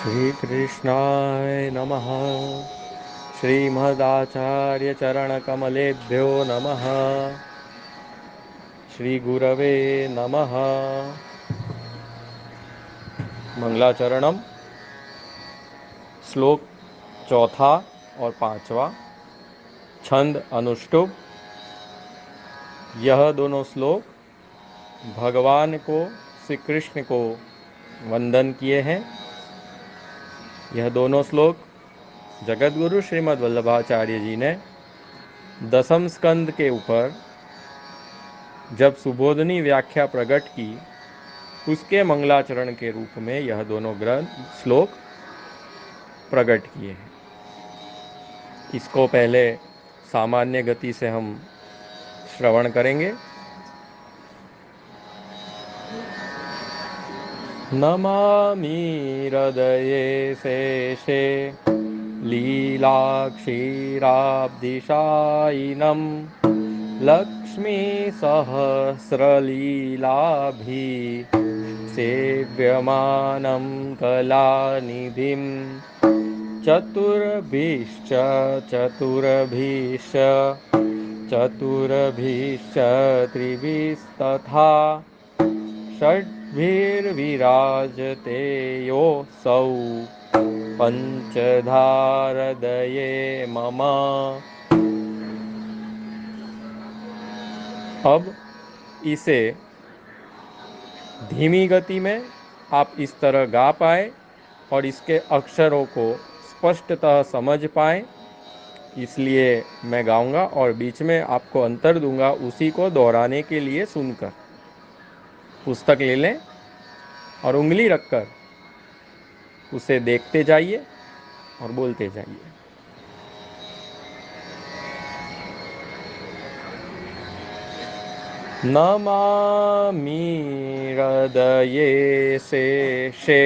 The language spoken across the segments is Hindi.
श्री कृष्णाय नमः। श्रीमदाचार्य चरण कमलेभ्यो नमः। श्री गुरवे नमः। मंगलाचरणम श्लोक चौथा और पांचवा, छंद अनुष्टुप। यह दोनों श्लोक भगवान को, श्री कृष्ण को वंदन किए हैं। यह दोनों श्लोक जगतगुरु श्रीमद् वल्लभाचार्य जी ने दसम स्कंद के ऊपर जब सुबोधनी व्याख्या प्रकट की, उसके मंगलाचरण के रूप में यह दोनों ग्रंथ श्लोक प्रकट किए हैं। इसको पहले सामान्य गति से हम श्रवण करेंगे। नमामि हृदये शेषे लीलाक्षीराब्धिशायिनं लक्ष्मी सहस्रलीलाभि सेव्यमानं कलानिधिं चतुर्भिश्च त्रिभिस्तथा षड्भिर्विराजते योऽसौ पंचधारदये मम। अब इसे धीमी गति में आप इस तरह गा पाए और इसके अक्षरों को स्पष्टतः समझ पाए, इसलिए मैं गाऊंगा और बीच में आपको अंतर दूंगा, उसी को दोहराने के लिए सुनकर। पुस्तक ले लें और उंगली रखकर उसे देखते जाइए और बोलते जाइए। नमामि हृदये शेषे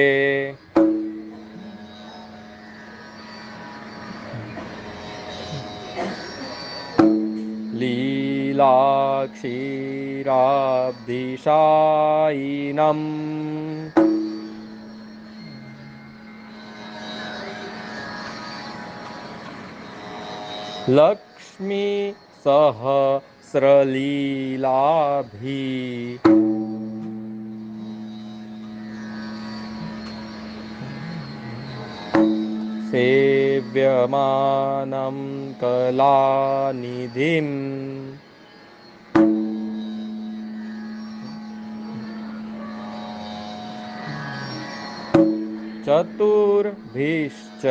लीलाक्षीराब्धिशायिनं लक्ष्मी सहस्रलीलाभि सेव्यमानं कलानिधिं चतुर्भिश्च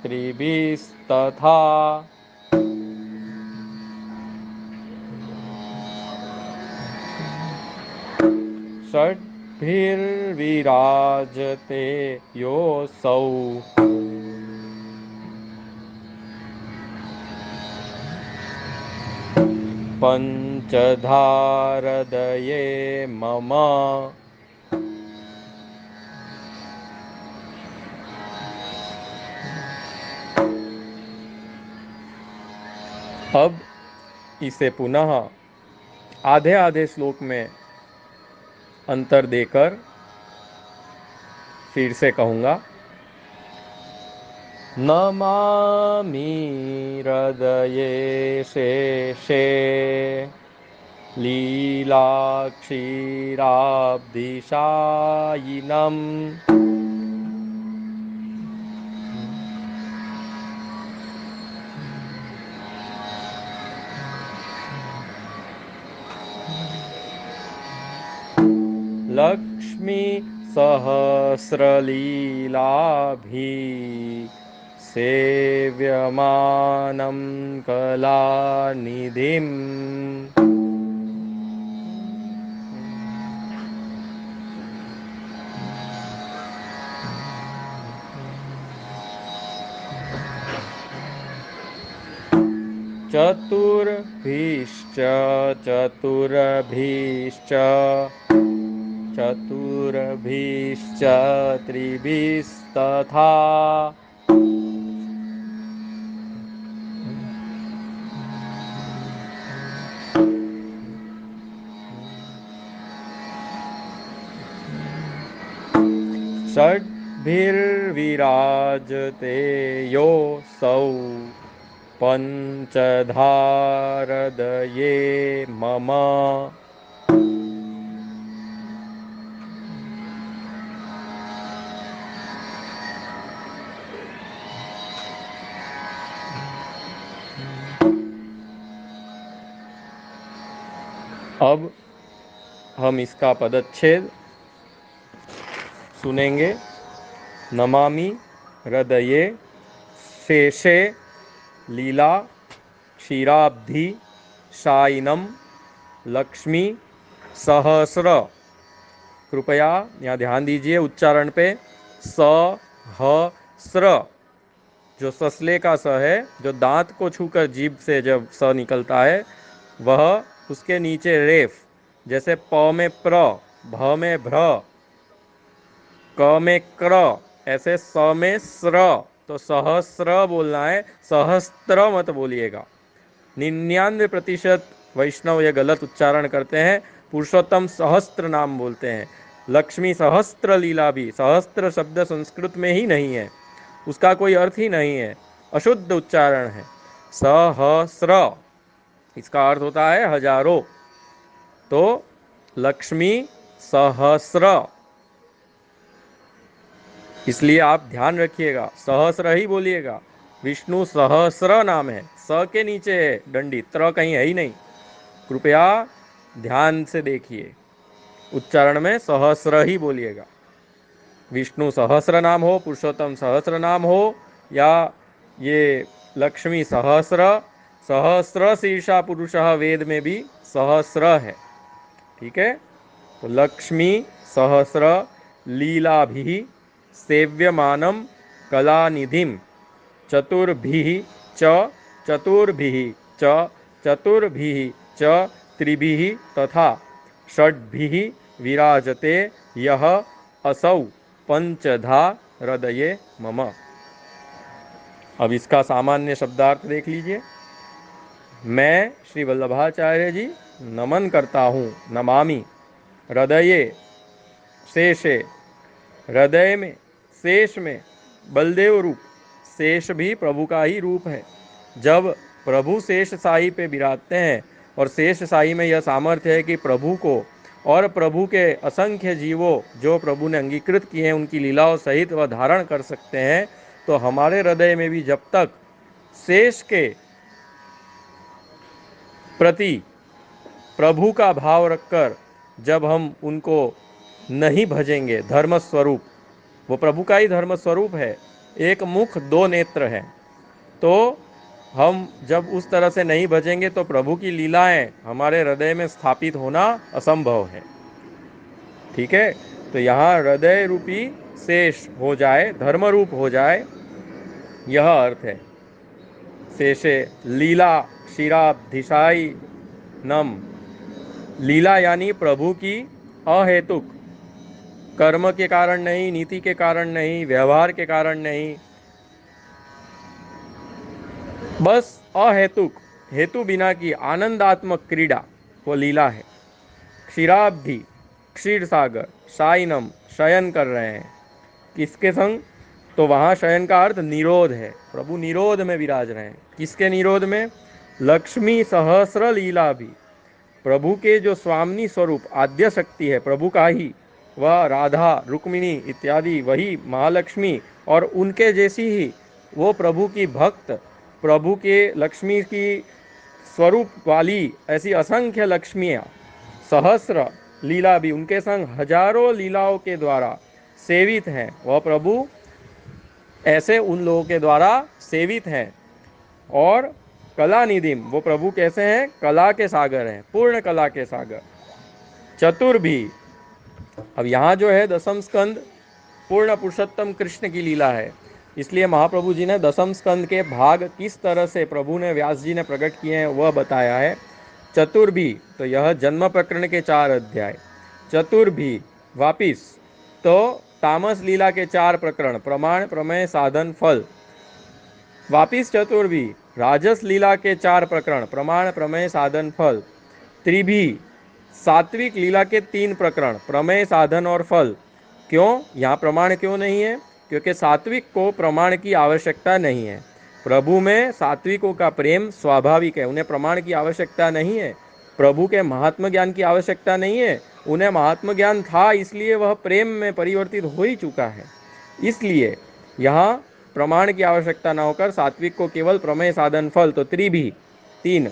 त्रिभिस्तथा षड्भिर्विराजते योऽसौ पंचधारदये मम। अब इसे पुनः आधे आधे श्लोक में अंतर देकर फिर से कहूँगा। नमामि हृदये शेषे लीलाक्षीराब्धिशायिनं लक्ष्मी सहस्रलीलाभि सेव्यमानं कलानिधिं चतुर्भिश्च त्रिभिस्तथा षड्भिर्विराजते योऽसौ पंचधारदये मम। अब हम इसका पदच्छेद सुनेंगे। नमामि हृदये शेषे लीला क्षीराब्धि शायिनम लक्ष्मी सहस्र। कृपया यहाँ ध्यान दीजिए उच्चारण पे। सहस्र, जो ससले का स है, जो दांत को छूकर जीभ से जब स निकलता है, वह उसके नीचे रेफ, जैसे प में प्र, भ में भ्र, क में क्र, ऐसे स में स्र, तो सहस्र बोलना है, सहस्त्र मत बोलिएगा। 99% वैष्णव ये गलत उच्चारण करते हैं। पुरुषोत्तम सहस्त्र नाम बोलते हैं। लक्ष्मी सहस्त्र लीला भी, सहस्त्र शब्द संस्कृत में ही नहीं है, उसका कोई अर्थ ही नहीं है, अशुद्ध उच्चारण है। सहस्र इसका अर्थ होता है हजारों, तो लक्ष्मी सहस्र, इसलिए आप ध्यान रखिएगा, सहस्र ही बोलिएगा। विष्णु सहस्र नाम है, स के नीचे है डंडी, त्र कहीं है ही नहीं। कृपया ध्यान से देखिए, उच्चारण में सहस्र ही बोलिएगा। विष्णु सहस्र नाम हो, पुरुषोत्तम सहस्र नाम हो, या ये लक्ष्मी सहस्र, सहस्र शीर्षा पुरुषः वेद में भी सहस्र है, ठीक है। तो लक्ष्मी सहस्र लीलाभिः सेव्यमानं कलानिधिं चतुर्भिः च चतुर्भिः च चतुर्भिः च त्रिभिः तथा षड्भिः विराजते यह असौ पंचधा हृदये मम। अब इसका सामान्य शब्दार्थ देख लीजिए। मैं श्री वल्लभाचार्य जी नमन करता हूँ, नमामि हृदये शेषे, हृदय में, शेष में बलदेव रूप, शेष भी प्रभु का ही रूप है। जब प्रभु शेष साई पे विराजते हैं, और शेष साई में यह सामर्थ्य है कि प्रभु को और प्रभु के असंख्य जीवों जो प्रभु ने अंगीकृत किए हैं उनकी लीलाओं सहित वह धारण कर सकते हैं, तो हमारे हृदय में भी जब तक शेष के प्रति प्रभु का भाव रखकर जब हम उनको नहीं भजेंगे, धर्म स्वरूप, वो प्रभु का ही धर्म स्वरूप है, एक मुख दो नेत्र है, तो हम जब उस तरह से नहीं भजेंगे तो प्रभु की लीलाएं हमारे हृदय में स्थापित होना असंभव है, ठीक है। तो यहाँ हृदय रूपी शेष हो जाए, धर्म रूप हो जाए, यह अर्थ है। शेषे लीला क्षीराब्धिशाई नम, लीला यानी प्रभु की अहेतुक, कर्म के कारण नहीं, नीति के कारण नहीं, व्यवहार के कारण नहीं, बस अहेतुक, हेतु बिना की आनंदात्मक क्रीड़ा, वो लीला है। क्षीराब्धि, क्षीर सागर, शायनम, शयन कर रहे हैं, किसके संग? तो वहाँ शयन का अर्थ निरोध है, प्रभु निरोध में विराज रहे हैं। किसके निरोध में? लक्ष्मी सहस्र लीला भी, प्रभु के जो स्वामिनी स्वरूप आद्य शक्ति है प्रभु का ही, वह राधा, रुक्मिणी इत्यादि वही महालक्ष्मी, और उनके जैसी ही वो प्रभु की भक्त, प्रभु के लक्ष्मी की स्वरूप वाली ऐसी असंख्य लक्ष्मियाँ, सहस्र लीला भी, उनके संग हजारों लीलाओं के द्वारा सेवित हैं। वह प्रभु ऐसे उन लोगों के द्वारा सेवित हैं। और कला निधिम, वो प्रभु कैसे हैं? कला के सागर हैं, पूर्ण कला के सागर। चतुर्भी, अब यहाँ जो है दसम स्कंद पूर्ण पुरुषोत्तम कृष्ण की लीला है, इसलिए महाप्रभु जी ने दसम स्कंद के भाग किस तरह से प्रभु ने, व्यास जी ने प्रकट किए हैं वह बताया है। चतुर्भी, तो यह जन्म प्रकरण के 4 अध्याय। चतुर्भी वापिस तो तामस लीला के 4 प्रकरण, प्रमाण, प्रमेय, साधन, फल। वापिस चतुर्भी राजस लीला के 4 प्रकरण, प्रमाण, प्रमेय, साधन, फल। त्रिभी सात्विक लीला के 3 प्रकरण, प्रमेय, साधन और फल। क्यों? यहाँ प्रमाण क्यों नहीं है? क्योंकि सात्विक को प्रमाण की आवश्यकता नहीं है। प्रभु में सात्विकों का प्रेम स्वाभाविक है, उन्हें प्रमाण की आवश्यकता नहीं है। प्रभु के महात्म ज्ञान की आवश्यकता नहीं है, उन्हें महात्म ज्ञान था, इसलिए वह प्रेम में परिवर्तित हो ही चुका है। इसलिए यहाँ प्रमाण की आवश्यकता न होकर सात्विक को केवल प्रमेय साधन फल, तो त्रिभी 3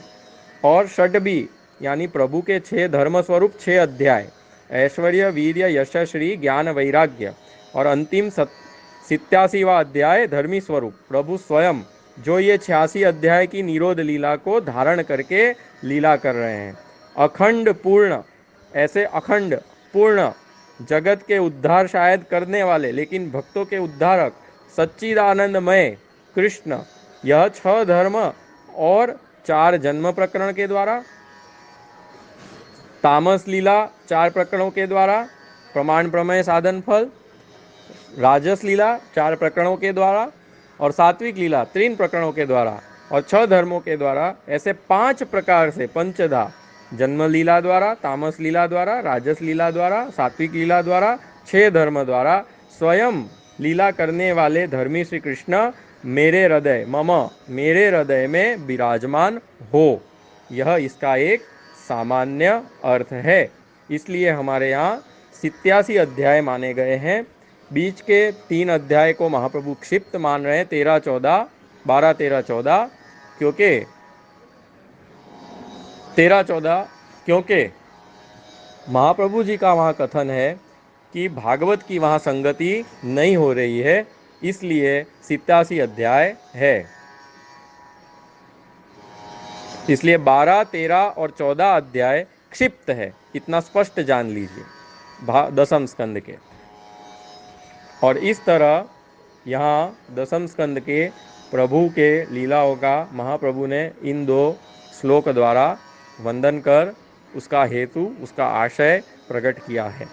और षड्भी यानी प्रभु के 6 धर्म स्वरूप 6 अध्याय, ऐश्वर्य वीर्य यश श्री ज्ञान वैराग्य, और अंतिम 87वां अध्याय धर्मी स्वरूप प्रभु स्वयं, जो ये 86 अध्याय की निरोध लीला को धारण करके लीला कर रहे हैं। अखंड पूर्ण, ऐसे अखंड पूर्ण जगत के उद्धार शायद करने वाले, लेकिन भक्तों के उद्धारक सच्चिदानंदमय कृष्ण, यह 6 धर्म और 4 जन्म प्रकरण के द्वारा, तामस लीला 4 प्रकरणों के द्वारा, प्रमाण प्रमेय साधन फल, राजस लीला 4 प्रकरणों के द्वारा, और सात्विक लीला 3 प्रकरणों के द्वारा, और 6 धर्मों के द्वारा, ऐसे 5 प्रकार से पंचधा, जन्म लीला द्वारा, तामस लीला द्वारा, राजस लीला द्वारा, सात्विक लीला द्वारा, 6 धर्म द्वारा स्वयं लीला करने वाले धर्मी श्री कृष्ण मेरे हृदय मम, मेरे हृदय में विराजमान हो, यह इसका एक सामान्य अर्थ है। इसलिए हमारे यहाँ 87 अध्याय माने गए हैं। बीच के 3 अध्याय को महाप्रभु क्षिप्त मान रहे हैं, 13, 14, 12, 13, 14, क्योंकि 13, 14 क्योंकि महाप्रभु जी का वहाँ कथन है कि भागवत की वहाँ संगति नहीं हो रही है, इसलिए 87 अध्याय है। इसलिए 12, 13 और 14 अध्याय क्षिप्त है, इतना स्पष्ट जान लीजिए दसम स्कंद के। और इस तरह यहाँ दसम स्कंद के प्रभु के लीलाओं का महाप्रभु ने इन 2 श्लोक द्वारा वंदन कर उसका हेतु, उसका आशय प्रकट किया है।